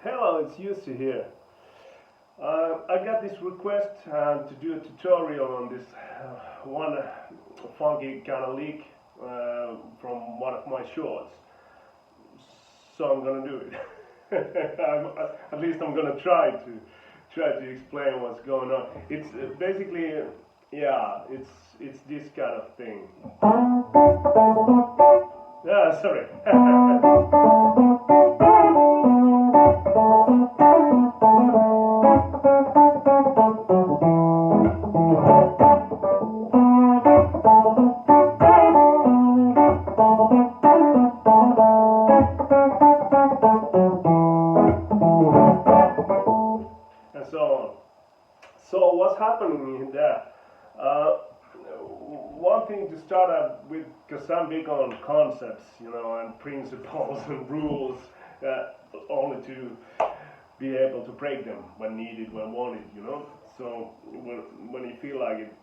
Hello, it's Jussi here. I got this request to do a tutorial on this one funky kind of lick from one of my shorts. So I'm gonna do it. At least I'm gonna try to explain what's going on. It's basically, yeah, it's this kind of thing. Yeah, sorry. And so on. So what's happening in there? One thing to start out with, because I'm big on concepts, and principles and rules, only to be able to break them when needed, when wanted, So when you feel like it.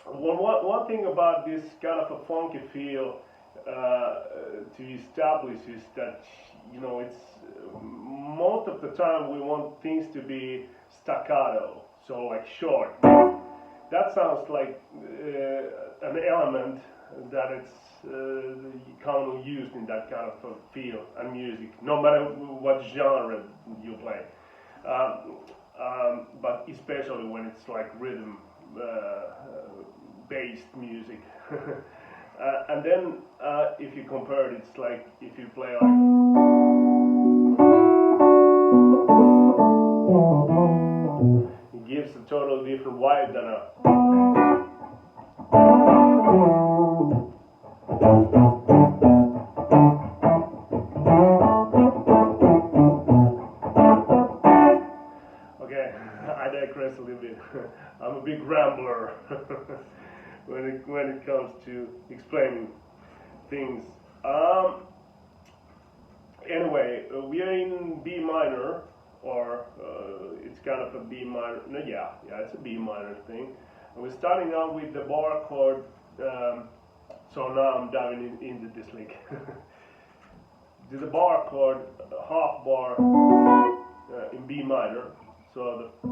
One thing about this kind of a funky feel to establish is that it's most of the time we want things to be staccato, so like short. That sounds like an element that it's commonly used in that kind of feel and music, no matter what genre you play. But especially when it's like rhythm based music. And then if you compare it, it's like if you play like it gives a totally different vibe than a okay, I digress a little bit. I'm a big rambler when it comes to explaining things. Anyway, we are in B minor, or it's kind of a B minor. No, yeah, it's a B minor thing. And we're starting out with the bar chord. So now I'm diving into this lick. To the bar chord, half bar in B minor. So the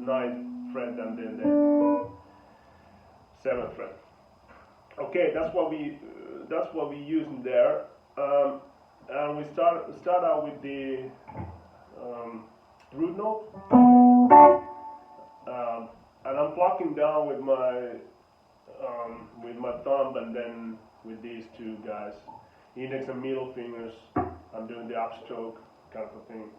9th fret and then the 7th fret. Okay, that's what we use in there. And we start out with the root note, and I'm plucking down with my thumb, and then with these two guys, index and middle fingers, I'm doing the upstroke kind of a thing.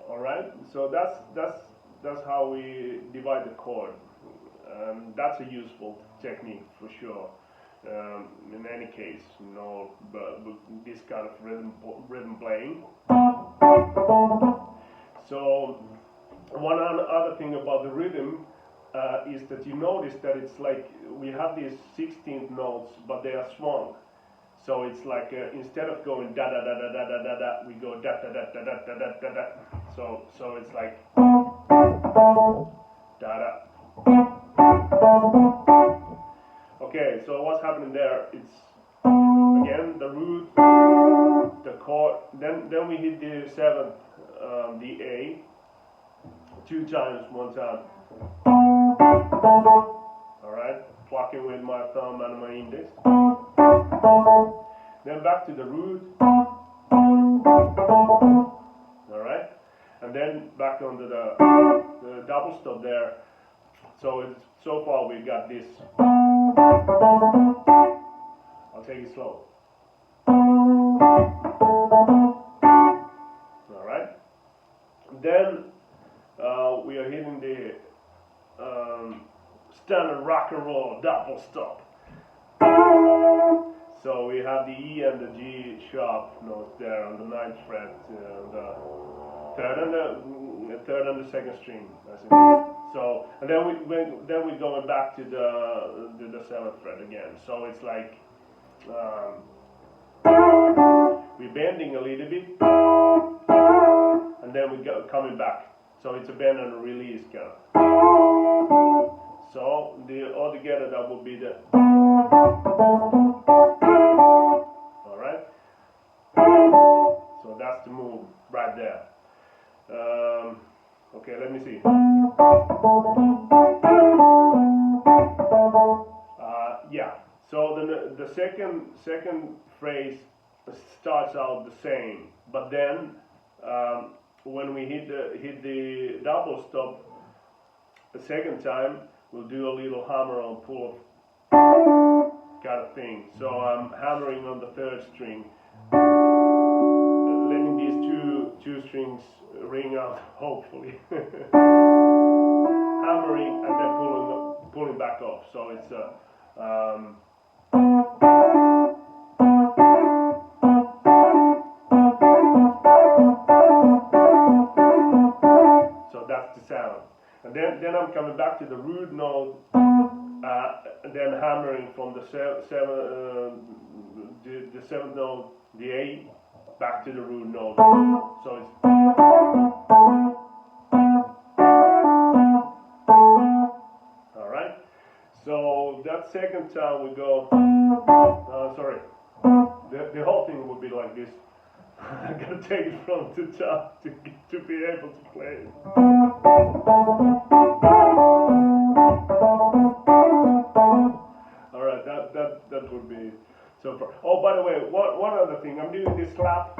All right, so that's how we divide the chord. That's a useful technique for sure. In any case, but this kind of rhythm playing. So one other thing about the rhythm is that you notice that it's like we have these 16th notes, but they are swung. So it's like instead of going da da da da da da da da, we go da da da da da da da da da. So it's like da da. Okay, so what's happening there? It's again the root, the chord. Then we hit the 7th, the A, 2 times, 1 time. All right, plucking with my thumb and my index. Then back to the root. All right, and then back onto the double stop there. So far we got this. I'll take it slow. All right. Then we are hitting the standard rock and roll double stop. So we have the E and the G sharp notes there on the 9th fret, the 3rd and the 2nd string. So, and then we're going back to the 7th fret again. So it's like we're bending a little bit, and then we go coming back. So it's a bend and a release kind of. So all together that would be the. All right. that's the move right there. Okay, let me see. Yeah. So the second phrase starts out the same, but then when we hit the double stop the second time, we'll do a little hammer on pull kind of thing. So I'm hammering on the third string, letting these two strings ring out, hopefully. Hammering and then pulling back off. So it's a so that's the sound. And then I'm coming back to the root note, and then hammering from the seventh note, the A, back to the root note. So it's all right. So that second time we go. Sorry, the whole thing would be like this. I gotta take it from the top to be able to play it. All right, that would be so far. Oh, by the way, one other thing. I'm doing this slap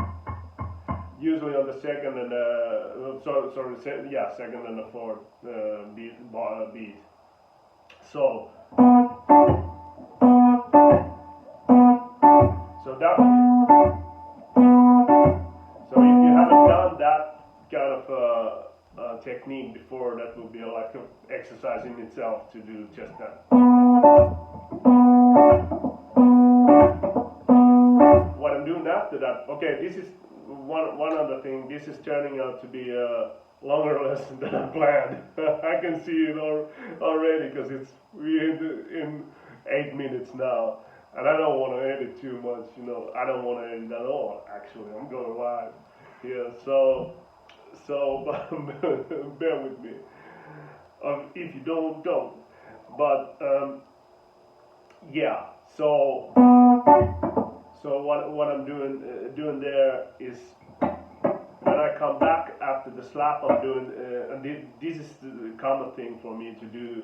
usually on the second and second and the fourth beat. So that. So if you haven't done that kind of technique before, that would be like an exercise in itself to do just that. What I'm doing after that, okay, this is one other thing. This is turning out to be a longer lesson than I planned. I can see it already because we're in 8 minutes now. And I don't want to edit too much, I don't want to edit at all, actually. I'm going live here, so bear with me. If you don't. But, yeah, so what I'm doing there is, when I come back after the slap, I'm doing, and this is the common thing for me to do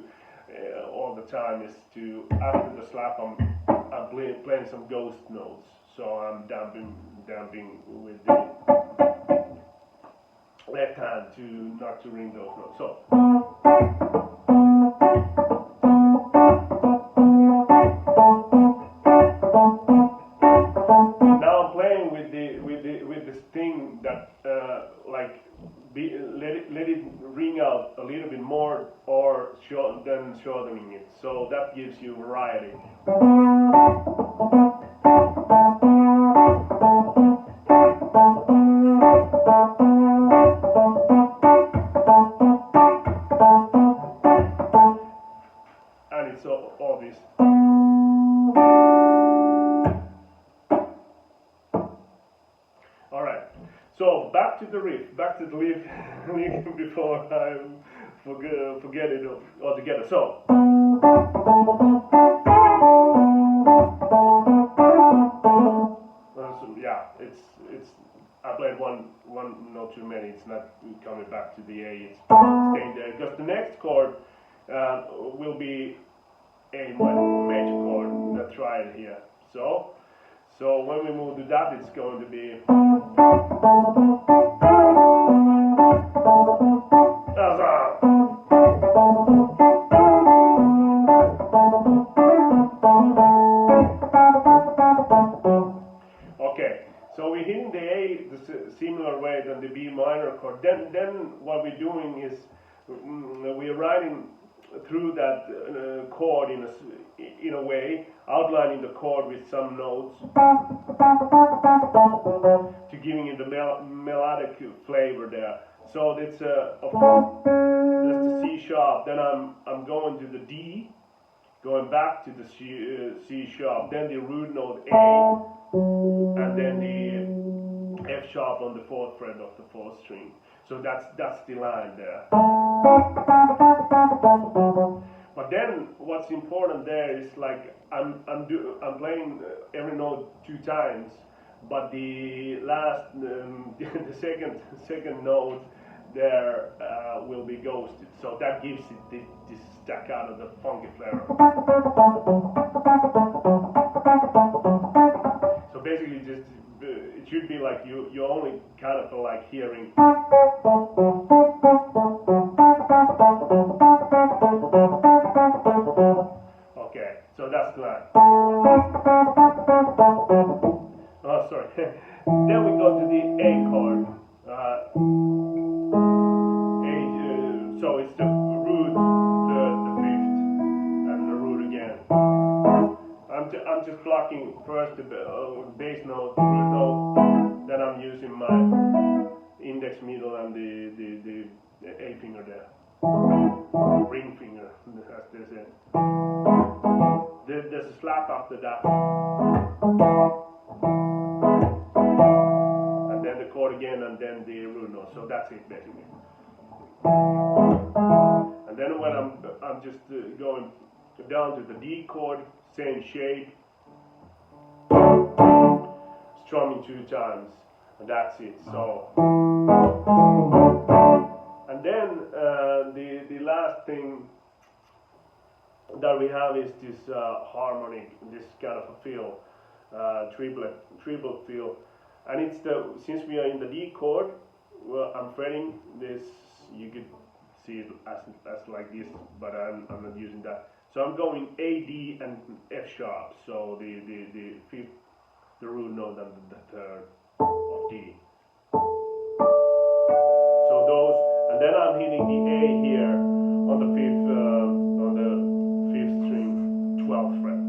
all the time, is to, after the slap, I'm playing some ghost notes, so I'm damping with the left hand not to ring those notes. So now I'm playing with this thing that let it ring out a little bit more, or then shortening it. So that gives you variety. And it's so obvious. All right. So back to the riff before I forget it altogether. So. Yeah, it's. I played one note too many. It's not coming back to the A. It's staying there because the next chord will be a major chord. That's right here. So when we move to that, it's going to be. Okay, so we're hitting the A the similar way than the B minor chord. Then what we're doing is we're writing through that chord in a way, outlining the chord with some notes to giving it the melodic flavor there. So that's of course that's the C sharp. Then I'm going to the D, going back to the C sharp. Then the root note A, and then the F sharp on the fourth fret of the fourth string. So that's the line there. But then what's important there is like I'm playing every note 2 times, but the last, the second note there will be ghosted, so that gives it this staccato, the funky flavor. So basically, just it should be like you only kind of like hearing. Okay, so that's glad. Oh, sorry. Then we go to the A chord. So it's the root, the fifth, and the root again. I'm just blocking first the bass note, the root note. Then I'm using my index, middle, and the A finger there, ring finger, as they say. There's a slap after that, and then the chord again, and then the root note. So that's it basically. And then when I'm just going down to the D chord, same shape, strumming 2 times, and that's it. So, and then the last thing that we have is this harmonic, this kind of a feel, triplet feel, and it's since we are in the D chord, well, I'm fretting this. You could see it as like this, but I'm not using that. So I'm going A, D, and F sharp. So the fifth, the root note, and the third of D. So those, and then I'm hitting the A here on the fifth string, 12th fret.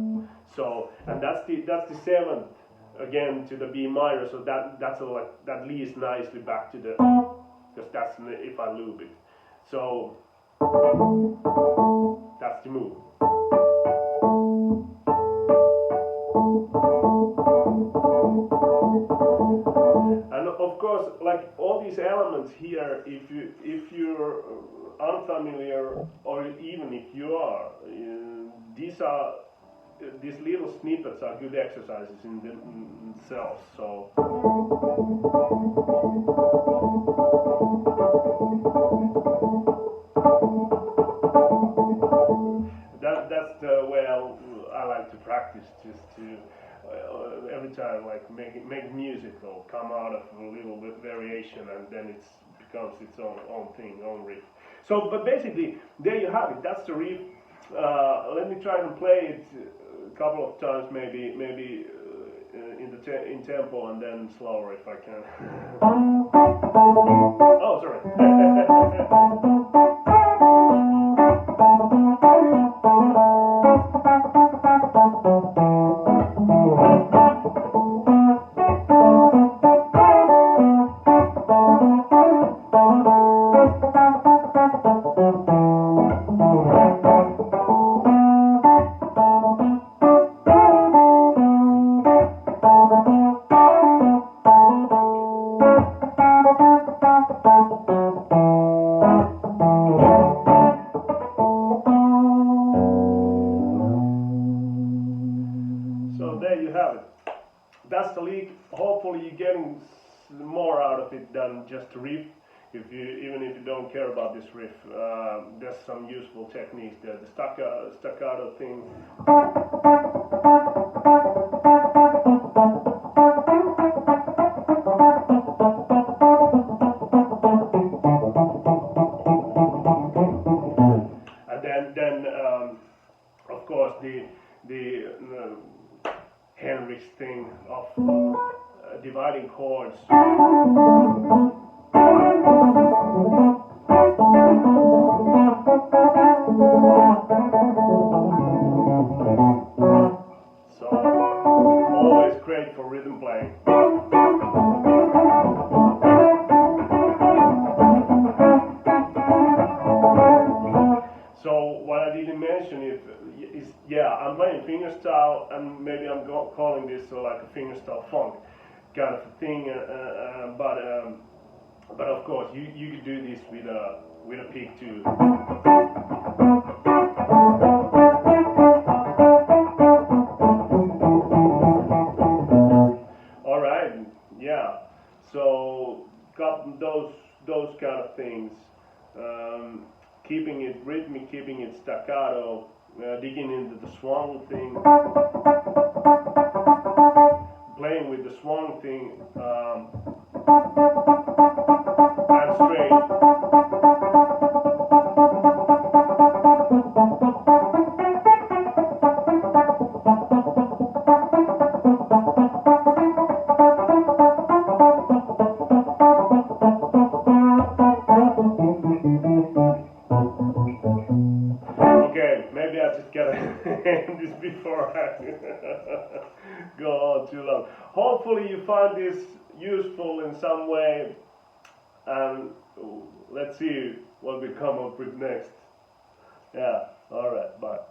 So, and that's the 7th again to the B minor. So that leads nicely back to the, because that's if I loop it. So that's the move. And of course, like all these elements here, if you're unfamiliar, or even if you are, these little snippets are good exercises in themselves. So that's the way I like to practice, just to every time like make music or come out of a little bit variation, and then it becomes its own thing, own riff. So, but basically, there you have it. That's the riff. Let me try and play it a couple of times, maybe in tempo, and then slower if I can. Oh, sorry. There you have it. That's the lick. Hopefully you're getting more out of it than just a riff. Even if you don't care about this riff, there's some useful techniques there. The staccato thing. And then of course the Henrik's thing of dividing chords. So always great for rhythm playing. So what I didn't mention is yeah, I'm playing fingerstyle, and maybe I'm calling this like a fingerstyle funk kind of a thing, but of course you could do this with a pick too. All right. So got those kind of things. Keeping it rhythmic, keeping it staccato, digging into the swung thing, playing with the swung thing, and straight. Okay, maybe I just gotta end this before I go on too long. Hopefully you find this useful in some way, and let's see what we come up with next. Yeah, alright, bye.